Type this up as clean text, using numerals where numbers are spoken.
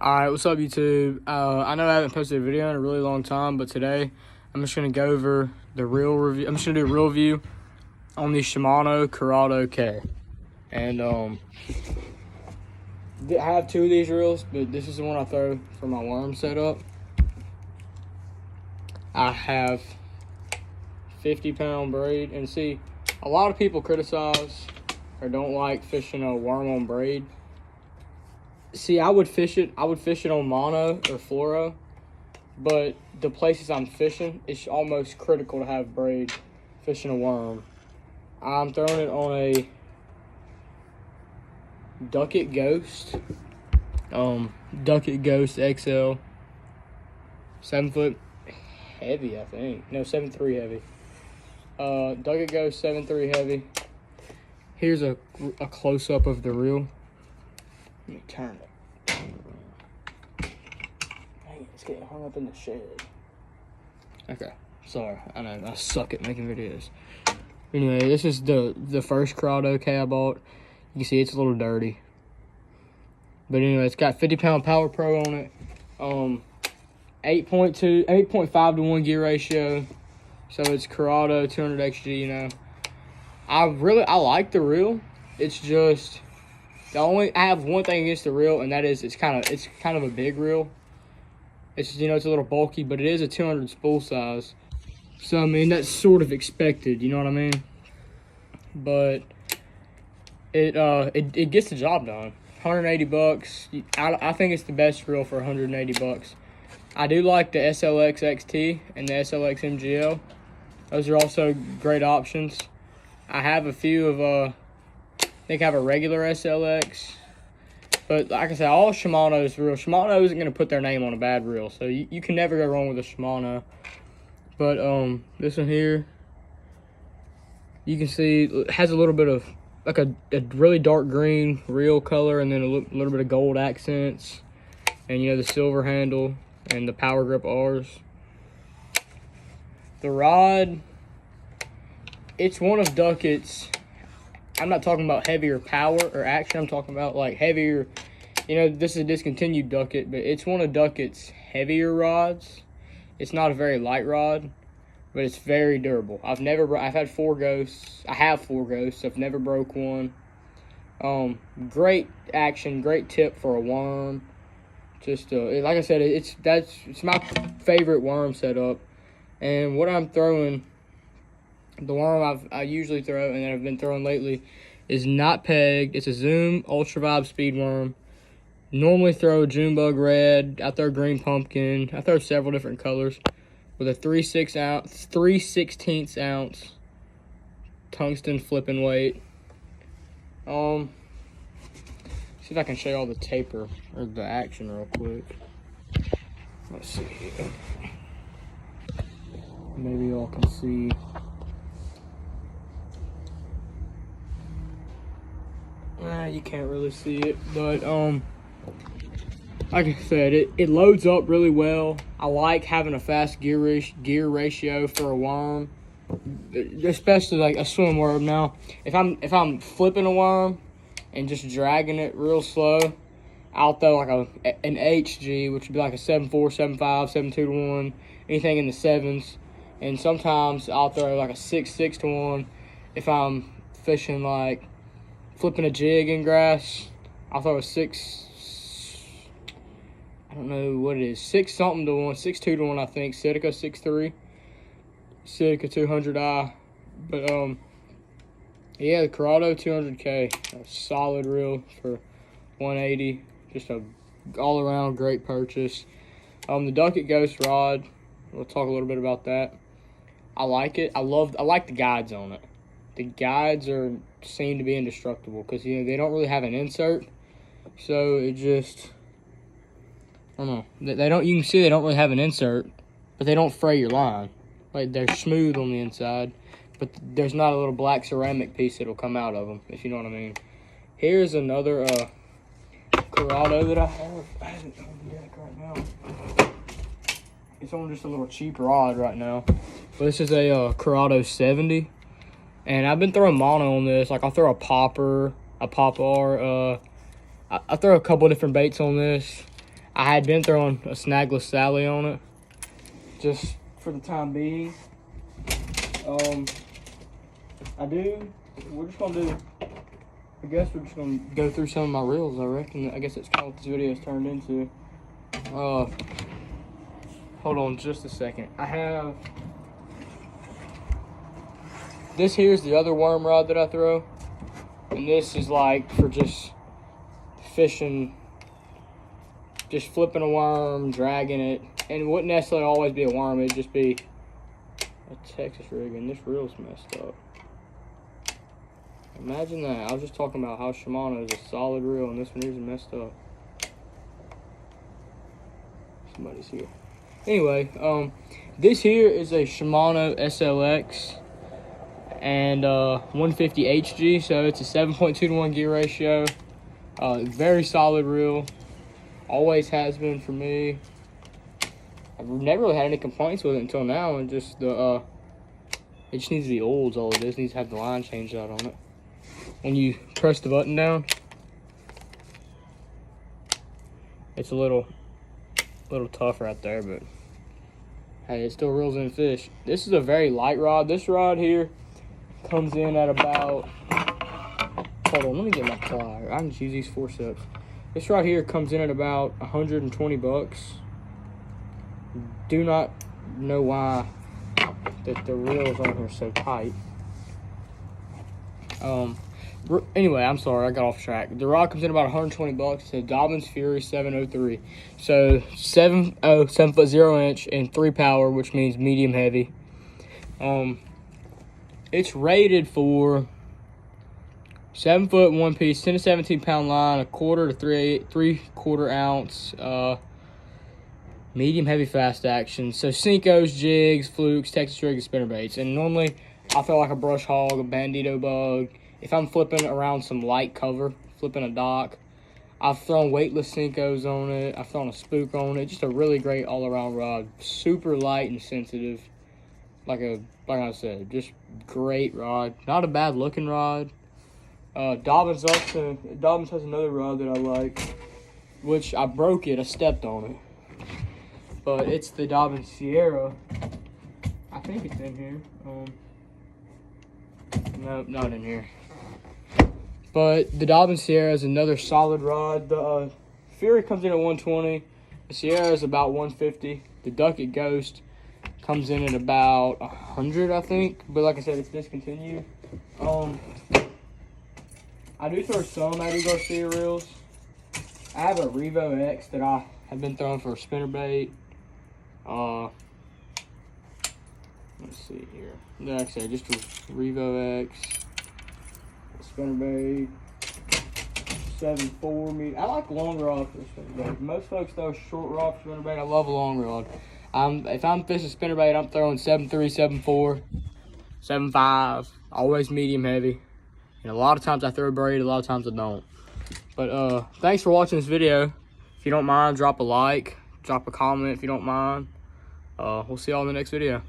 Alright, what's up YouTube? I know I haven't posted a video in a really long time, but today I'm just going to go over the reel review. I'm just going to do a reel review on the Shimano Curado K. And I have two of these reels, but this is the one I throw for my worm setup. I have 50-pound braid, and see, a lot of people criticize or don't like fishing a worm on braid. See, I would fish it on mono or fluoro, but the places I'm fishing, it's almost critical to have braid fishing a worm. I'm throwing it on a Ducket Ghost XL, 7-foot heavy, I think. No, 7.3 heavy. Ducket Ghost 7.3 heavy. Here's a close-up of the reel. Let me turn it. Dang it, it's getting hung up in the shed. Okay, sorry. I know, I suck at making videos. Anyway, this is the first Curado K I bought. You can see it's a little dirty. But anyway, it's got 50-pound Power Pro on it. 8.5 to 1 gear ratio. So it's Curado 200 XG, you know. I like the reel. It's just I have one thing against the reel, and that is it's kind of a big reel. It's, you know, it's a little bulky, but it is a 200 spool size. So I mean, that's sort of expected, you know what I mean? But it gets the job done. 180 bucks. I think it's the best reel for 180 bucks. I do like the SLX XT and the SLX MGL. Those are also great options. I have a few of I think I have a regular SLX, but like I said, all Shimano's reel. Shimano isn't going to put their name on a bad reel, so you can never go wrong with a Shimano. But this one here, you can see it has a little bit of like a really dark green reel color, and then a little bit of gold accents, and you know, the silver handle and the power grip R's. The rod, it's one of Duckett's. I'm not talking about heavier power or action. I'm talking about like heavier, you know, this is a discontinued Ducket, but it's one of Duckett's heavier rods. It's not a very light rod, but it's very durable. I've had 4 ghosts. I have 4 ghosts. I've never broke one. Great action, great tip for a worm. Just like I said, it's my favorite worm setup. And what I'm throwing, the worm I usually throw and that I've been throwing lately is not pegged. It's a Zoom Ultra Vibe speed worm. Normally throw June Bug Red. I throw Green Pumpkin. I throw several different colors with a 3/16 ounce tungsten flipping weight. See if I can show you all the taper or the action real quick. Let's see. Maybe y'all can see. You can't really see it, but like I said, it loads up really well. I like having a fast gear ratio for a worm, especially like a swim worm. Now, if I'm flipping a worm and just dragging it real slow, I'll throw like an HG, which would be like a 7.4, 7.5, 7.2 to 1, anything in the 7s, and sometimes I'll throw like a 6.6 to 1 if I'm fishing like flipping a jig in grass. I'll throw a 6. I don't know what it is. 6 something to 1, 6.2 to 1, I think. Setica 6.3, Setica 200i. But yeah, the Curado 200K, a solid reel for 180. Just a all around great purchase. The Ducket Ghost rod, we'll talk a little bit about that. I like it. I like the guides on it. The guides seem to be indestructible because, you know, they don't really have an insert, so it just, I don't know. You can see they don't really have an insert, but they don't fray your line. Like, they're smooth on the inside, but there's not a little black ceramic piece that'll come out of them, if you know what I mean. Here's another Curado that I have. I have it on the deck right now. It's on just a little cheap rod right now, but this is a Curado 70. And I've been throwing mono on this. Like, I'll throw a popper, I throw a couple different baits on this. I had been throwing a snagless Sally on it, just for the time being. We're just gonna do, I guess we're just gonna go through some of my reels, I reckon. I guess that's kind of what this video has turned into. Hold on just a second. I have, this here's the other worm rod that I throw. And this is like for just fishing, just flipping a worm, dragging it. And it wouldn't necessarily always be a worm, it'd just be a Texas rig, and this reel's messed up. Imagine that. I was just talking about how Shimano is a solid reel, and this one here's messed up. Somebody's here. Anyway, this here is a Shimano SLX and 150 HG, so it's a 7.2 to 1 gear ratio. Very solid reel. Always has been for me. I've never really had any complaints with it until now, and just the it just needs to be old. Is all it is. It needs to have the line changed out on it. When you press the button down, it's a little tough right there, but hey, it still reels in fish. This is a very light rod. This rod here comes in at about, hold on, let me get my plier. I can just use these forceps. This rod here comes in at about 120 bucks. Do not know why that the reels on here are so tight. Anyway, I'm sorry, I got off track. The rod comes in about 120 bucks. It's a Dobbins Fury 703. So 7 foot 0 inch and 3 power, which means medium heavy. It's rated for 7 foot 1 piece, 10 to 17 pound line, 1/4 to 3/4 ounce, medium heavy fast action. So Cincos, jigs, flukes, Texas rig, and spinnerbaits. And normally I feel like a brush hog, a bandito bug. If I'm flipping around some light cover, flipping a dock, I've thrown weightless Cincos on it. I've thrown a spook on it. Just a really great all-around rod. Super light and sensitive. Like I said, just great rod. Not a bad looking rod. Dobbins has another rod that I like, which I broke it. I stepped on it. But it's the Dobbins Sierra. I think it's in here. No, not in here. But the Dobbins Sierra is another solid rod. The Fury comes in at 120. The Sierra is about 150. The Ducket Ghost comes in at about 100, I think. But like I said, it's discontinued. I do throw some Eddie Garcia reels. I have a Revo X that I have been throwing for a spinnerbait. Let's see here. Like I said, just a Revo X, spinnerbait, 7.4 meter. I like long rod for a spinnerbait. Most folks throw short rod for spinnerbait. I love a long rod. If I'm fishing spinnerbait, I'm throwing 7.3, 7.4, 7.5. Always medium heavy. And a lot of times I throw a braid, a lot of times I don't. But thanks for watching this video. If you don't mind, drop a like, drop a comment if you don't mind. We'll see y'all in the next video.